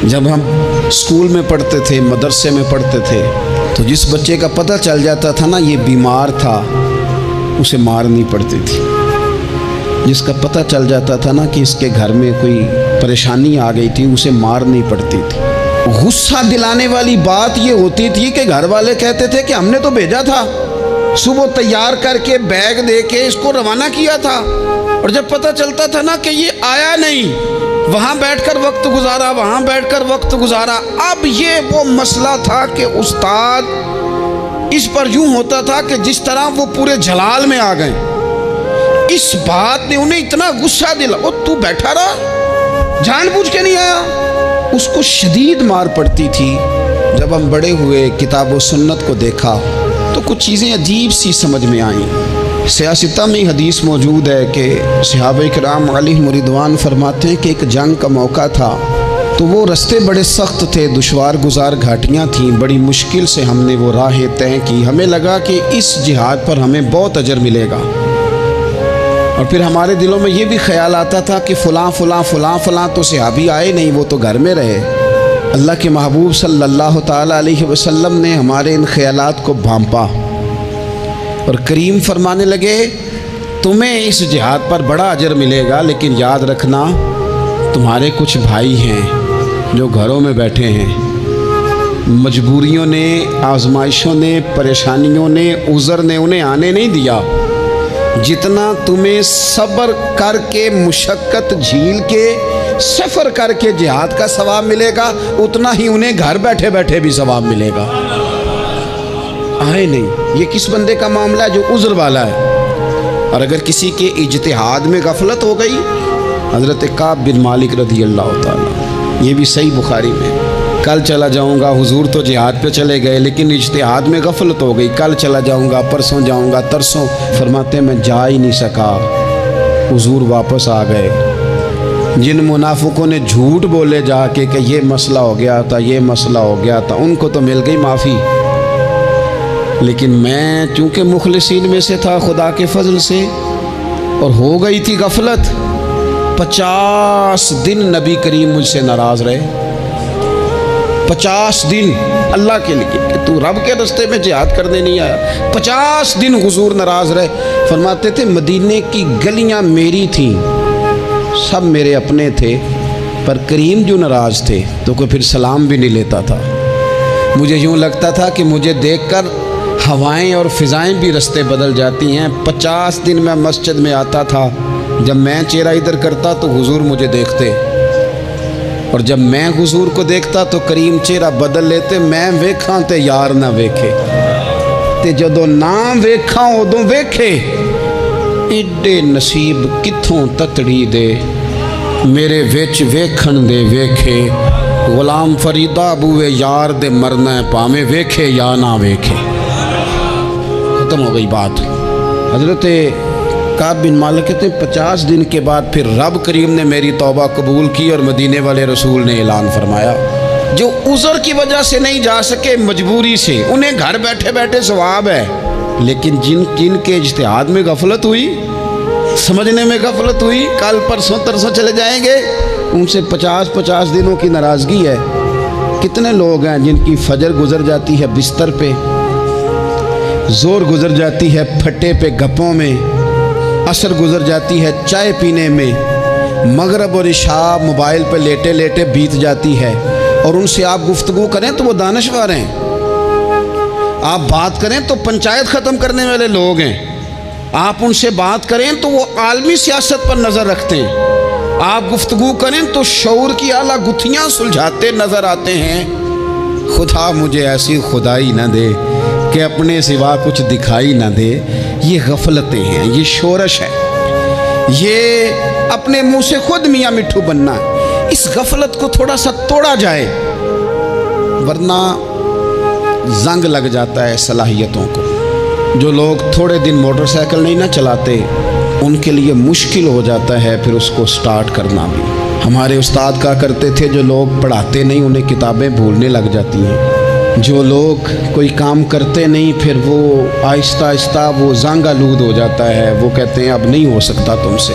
جب ہم اسکول میں پڑھتے تھے، مدرسے میں پڑھتے تھے، تو جس بچے کا پتہ چل جاتا تھا نا یہ بیمار تھا، اسے مارنی پڑتی تھی۔ جس کا پتہ چل جاتا تھا نا کہ اس کے گھر میں کوئی پریشانی آ گئی تھی، اسے مارنی پڑتی تھی۔ غصہ دلانے والی بات یہ ہوتی تھی کہ گھر والے کہتے تھے کہ ہم نے تو بھیجا تھا، صبح تیار کر کے بیگ دے کے اس کو روانہ کیا تھا، اور جب پتہ چلتا تھا نا کہ یہ آیا نہیں، وہاں بیٹھ کر وقت گزارا، وہاں بیٹھ کر وقت گزارا۔ اب یہ وہ مسئلہ تھا کہ استاد اس پر یوں ہوتا تھا کہ جس طرح وہ پورے جلال میں آ گئے۔ اس بات نے انہیں اتنا غصہ دلا، وہ تو بیٹھا رہا، جان بوجھ کے نہیں آیا۔ اس کو شدید مار پڑتی تھی۔ جب ہم بڑے ہوئے، کتاب و سنت کو دیکھا تو کچھ چیزیں عجیب سی سمجھ میں آئیں۔ سیاستہ میں حدیث موجود ہے کہ صحابہ کرام علیہم رضوان فرماتے ہیں کہ ایک جنگ کا موقع تھا، تو وہ رستے بڑے سخت تھے، دشوار گزار گھاٹیاں تھیں، بڑی مشکل سے ہم نے وہ راہیں طے کی۔ ہمیں لگا کہ اس جہاد پر ہمیں بہت اجر ملے گا، اور پھر ہمارے دلوں میں یہ بھی خیال آتا تھا کہ فلاں فلاں فلاں فلاں تو صحابی آئے نہیں، وہ تو گھر میں رہے۔ اللہ کے محبوب صلی اللہ تعالیٰ علیہ وسلم نے ہمارے ان خیالات کو بھانپا اور کریم فرمانے لگے تمہیں اس جہاد پر بڑا اجر ملے گا، لیکن یاد رکھنا تمہارے کچھ بھائی ہیں جو گھروں میں بیٹھے ہیں، مجبوریوں نے، آزمائشوں نے، پریشانیوں نے، عذر نے انہیں آنے نہیں دیا۔ جتنا تمہیں صبر کر کے، مشقت جھیل کے، سفر کر کے جہاد کا ثواب ملے گا، اتنا ہی انہیں گھر بیٹھے بیٹھے بھی ثواب ملے گا۔ آئے نہیں، یہ کس بندے کا معاملہ ہے جو عذر والا ہے؟ اور اگر کسی کے اجتہاد میں غفلت ہو گئی، حضرت کعب بن مالک رضی اللہ تعالیٰ، یہ بھی صحیح بخاری میں، کل چلا جاؤں گا، حضور تو جہاد پہ چلے گئے لیکن اجتہاد میں غفلت ہو گئی، کل چلا جاؤں گا، پرسوں جاؤں گا، ترسوں، فرماتے ہیں میں جا ہی نہیں سکا، حضور واپس آ گئے۔ جن منافقوں نے جھوٹ بولے جا کے کہ یہ مسئلہ ہو گیا تھا، یہ مسئلہ ہو گیا تھا، ان کو تو مل گئی معافی، لیکن میں چونکہ مخلصین میں سے تھا خدا کے فضل سے، اور ہو گئی تھی غفلت، 50 دن نبی کریم مجھ سے ناراض رہے۔ 50 دن اللہ کے لیے کہ تو رب کے رستے میں جہاد کرنے نہیں آیا، 50 دن حضور ناراض رہے۔ فرماتے تھے مدینے کی گلیاں میری تھیں، سب میرے اپنے تھے، پر کریم جو ناراض تھے تو کوئی پھر سلام بھی نہیں لیتا تھا۔ مجھے یوں لگتا تھا کہ مجھے دیکھ کر ہوائیں اور فضائیں بھی رستے بدل جاتی ہیں۔ 50 دن میں مسجد میں آتا تھا، جب میں چہرہ ادھر کرتا تو حضور مجھے دیکھتے، اور جب میں حضور کو دیکھتا تو کریم چہرہ بدل لیتے، میں ویکھاں تے یار نہ ویکھے، تے جدوں نہ ویکھاں ادوں ویکھے، ایڈے نصیب کتھوں تتڑی دے، میرے وچ ویکھن دے ویکھے، غلام فریدہ بوئے یار دے مرنا ہے پاویں ویکھے یا نہ ویکھے۔ ختم ہو گئی بات۔ حضرت کعب بن مالک کہتے ہیں 50 دن کے بعد پھر رب کریم نے میری توبہ قبول کی، اور مدینے والے رسول نے اعلان فرمایا جو عذر کی وجہ سے نہیں جا سکے، مجبوری سے، انہیں گھر بیٹھے بیٹھے ثواب ہے، لیکن جن کے اجتہاد میں غفلت ہوئی، سمجھنے میں غفلت ہوئی، کل پرسوں ترسوں چلے جائیں گے، ان سے 50 دنوں کی ناراضگی ہے۔ کتنے لوگ ہیں جن کی فجر گزر جاتی ہے بستر پہ، زور گزر جاتی ہے پھٹے پہ گپوں میں، عصر گزر جاتی ہے چائے پینے میں، مغرب اور عشاء موبائل پہ لیٹے لیٹے بیت جاتی ہے، اور ان سے آپ گفتگو کریں تو وہ دانشور ہیں، آپ بات کریں تو پنچایت ختم کرنے والے لوگ ہیں، آپ ان سے بات کریں تو وہ عالمی سیاست پر نظر رکھتے ہیں، آپ گفتگو کریں تو شعور کی اعلیٰ گتھیاں سلجھاتے نظر آتے ہیں۔ خدا مجھے ایسی خدائی نہ دے کہ اپنے سوا کچھ دکھائی نہ دے۔ یہ غفلتیں ہیں، یہ شورش ہے، یہ اپنے منہ سے خود میاں مٹھو بننا ہے۔ اس غفلت کو تھوڑا سا توڑا جائے، ورنہ زنگ لگ جاتا ہے صلاحیتوں کو۔ جو لوگ تھوڑے دن موٹر سائیکل نہیں نہ چلاتے، ان کے لیے مشکل ہو جاتا ہے پھر اس کو سٹارٹ کرنا بھی۔ ہمارے استاد کہا کرتے تھے جو لوگ پڑھاتے نہیں انہیں کتابیں بھولنے لگ جاتی ہیں، جو لوگ کوئی کام کرتے نہیں پھر وہ آہستہ آہستہ وہ زنگ آلود ہو جاتا ہے، وہ کہتے ہیں اب نہیں ہو سکتا تم سے،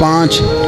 5।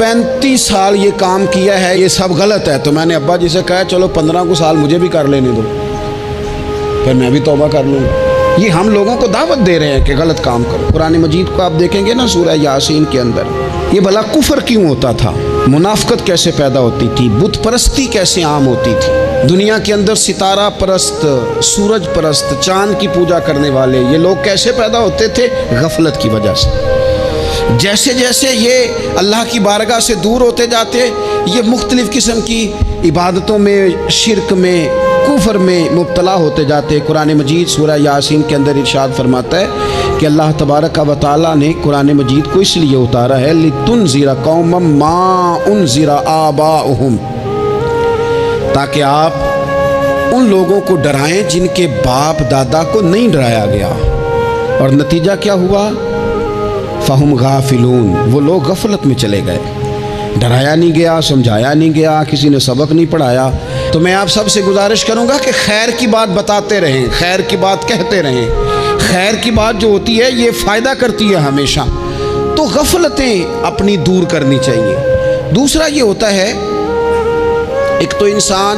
35 سال یہ کام کیا ہے، یہ سب غلط ہے. تو میں نے ابا جی سے کہا چلو 15 کو سال مجھے بھی کر لینے دو، پھر میں بھی توبہ کر لوں گا. یہ ہم لوگوں کو دعوت دے رہے ہیں کہ غلط کام کرو. قرآن مجید کو آپ دیکھیں گے نا سورہ یاسین کے اندر، یہ بھلا کفر کیوں ہوتا تھا، منافقت کیسے پیدا ہوتی تھی، بت پرستی کیسے عام ہوتی تھی. دنیا کے اندر ستارہ پرست، سورج پرست، چاند کی پوجا کرنے والے یہ لوگ کیسے پیدا ہوتے تھے؟ غفلت کی وجہ سے. جیسے جیسے یہ اللہ کی بارگاہ سے دور ہوتے جاتے، یہ مختلف قسم کی عبادتوں میں، شرک میں، کفر میں مبتلا ہوتے جاتے. قرآن مجید سورہ یاسین کے اندر ارشاد فرماتا ہے کہ اللہ تبارک و تعالیٰ نے قرآن مجید کو اس لیے اتارا ہے لِتُنذِرَ قَوْمًا مَا أُنذِرَ آبَاؤُهُمْ، تاکہ آپ ان لوگوں کو ڈرائیں جن کے باپ دادا کو نہیں ڈرایا گیا. اور نتیجہ کیا ہوا؟ فَهُمْ غَافِلُونَ، وہ لوگ غفلت میں چلے گئے. ڈرایا نہیں گیا، سمجھایا نہیں گیا، کسی نے سبق نہیں پڑھایا. تو میں آپ سب سے گزارش کروں گا کہ خیر کی بات بتاتے رہیں، خیر کی بات کہتے رہیں. خیر کی بات جو ہوتی ہے یہ فائدہ کرتی ہے ہمیشہ. تو غفلتیں اپنی دور کرنی چاہیے. دوسرا یہ ہوتا ہے، ایک تو انسان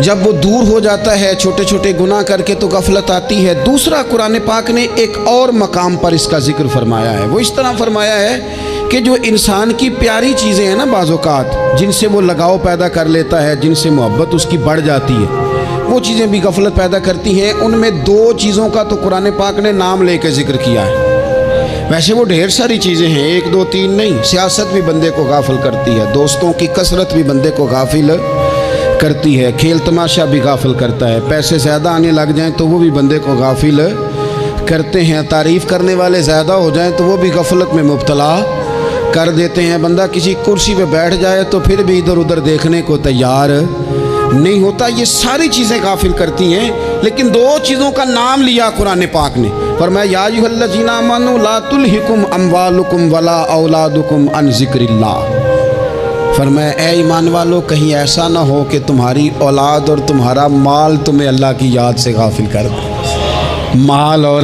جب وہ دور ہو جاتا ہے چھوٹے چھوٹے گناہ کر کے تو غفلت آتی ہے. دوسرا قرآن پاک نے ایک اور مقام پر اس کا ذکر فرمایا ہے. وہ اس طرح فرمایا ہے کہ جو انسان کی پیاری چیزیں ہیں نا بعض اوقات، جن سے وہ لگاؤ پیدا کر لیتا ہے، جن سے محبت اس کی بڑھ جاتی ہے، وہ چیزیں بھی غفلت پیدا کرتی ہیں. ان میں 2 چیزوں کا تو قرآن پاک نے نام لے کے ذکر کیا ہے. ویسے وہ ڈھیر ساری چیزیں ہیں، 1 2 3 نہیں. سیاست بھی بندے کو غافل کرتی ہے، دوستوں کی کثرت بھی بندے کو غافل کرتی ہے، کھیل تماشا بھی غافل کرتا ہے، پیسے زیادہ آنے لگ جائیں تو وہ بھی بندے کو غافل کرتے ہیں، تعریف کرنے والے زیادہ ہو جائیں تو وہ بھی غفلت میں مبتلا کر دیتے ہیں. بندہ کسی کرسی پہ بیٹھ جائے تو پھر بھی ادھر ادھر دیکھنے کو تیار نہیں ہوتا. یہ ساری چیزیں غافل کرتی ہیں. لیکن 2 چیزوں کا نام لیا قرآن پاک نے، فرمایا یا ایھا الذین آمنوا لا تلھکم اموالکم ولا اولادکم عن ذکر اللہ. فرمایا اے ایمان والو، کہیں ایسا نہ ہو کہ تمہاری اولاد اور تمہارا مال تمہیں اللہ کی یاد سے غافل کر دے. مال اور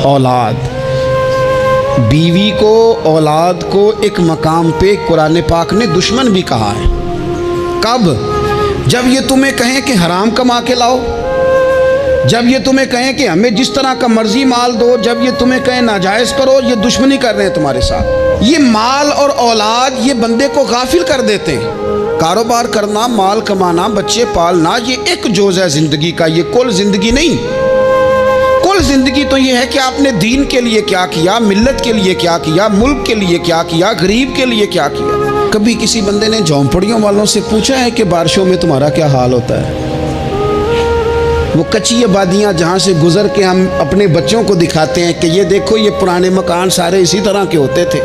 اولاد، بیوی کو، اولاد کو ایک مقام پہ قرآن پاک نے دشمن بھی کہا ہے. کب؟ جب یہ تمہیں کہیں کہ حرام کما کے لاؤ، جب یہ تمہیں کہیں کہ ہمیں جس طرح کا مرضی مال دو، جب یہ تمہیں کہیں ناجائز کرو، یہ دشمنی کر رہے ہیں تمہارے ساتھ. یہ مال اور اولاد یہ بندے کو غافل کر دیتے ہیں. کاروبار کرنا، مال کمانا، بچے پالنا یہ ایک جز ہے زندگی کا، یہ کل زندگی نہیں. کل زندگی تو یہ ہے کہ آپ نے دین کے لیے کیا کیا، ملت کے لیے کیا کیا، ملک کے لیے کیا کیا، غریب کے لیے کیا کیا. کبھی کسی بندے نے جھونپڑیوں والوں سے پوچھا ہے کہ بارشوں میں تمہارا کیا حال ہوتا ہے؟ وہ کچی آبادیاں جہاں سے گزر کے ہم اپنے بچوں کو دکھاتے ہیں کہ یہ دیکھو یہ پرانے مکان سارے اسی طرح کے ہوتے تھے.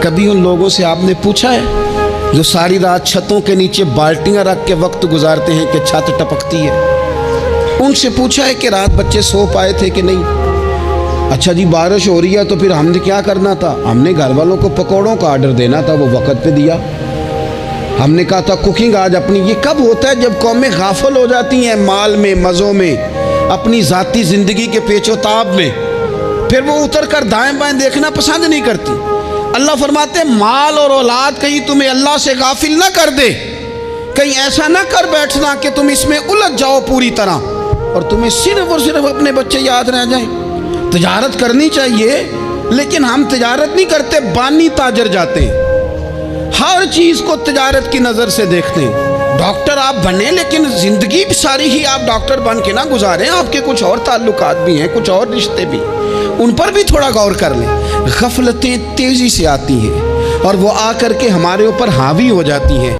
کبھی ان لوگوں سے آپ نے پوچھا ہے جو ساری رات چھتوں کے نیچے بالٹیاں رکھ کے وقت گزارتے ہیں کہ چھت ٹپکتی ہے؟ ان سے پوچھا ہے کہ رات بچے سو پائے تھے کہ نہیں؟ اچھا جی بارش ہو رہی ہے تو پھر ہم نے کیا کرنا تھا؟ ہم نے گھر والوں کو پکوڑوں کا آرڈر دینا تھا، وہ وقت پہ دیا. ہم نے کہا تھا کوکنگ آج اپنی. یہ کب ہوتا ہے؟ جب قومیں غافل ہو جاتی ہیں مال میں، مزوں میں، اپنی ذاتی زندگی کے پیچ و تاب میں، پھر وہ اتر کر دائیں بائیں دیکھنا پسند نہیں کرتی. اللہ فرماتے ہیں مال اور اولاد کہیں تمہیں اللہ سے غافل نہ کر دے، کہیں ایسا نہ کر بیٹھنا کہ تم اس میں الجھ جاؤ پوری طرح اور تمہیں صرف اور صرف اپنے بچے یاد رہ جائیں. تجارت کرنی چاہیے لیکن ہم تجارت نہیں کرتے، بانی تاجر جاتے ہیں. ہر چیز کو تجارت کی نظر سے دیکھتے ہیں. ڈاکٹر آپ بنیں لیکن زندگی ساری ہی آپ ڈاکٹر بن کے نہ گزاریں. آپ کے کچھ اور تعلقات بھی ہیں، کچھ اور رشتے بھی، ان پر بھی تھوڑا غور کر لیں. غفلتیں تیزی سے آتی ہیں اور وہ آ کر کے ہمارے اوپر حاوی ہو جاتی ہیں.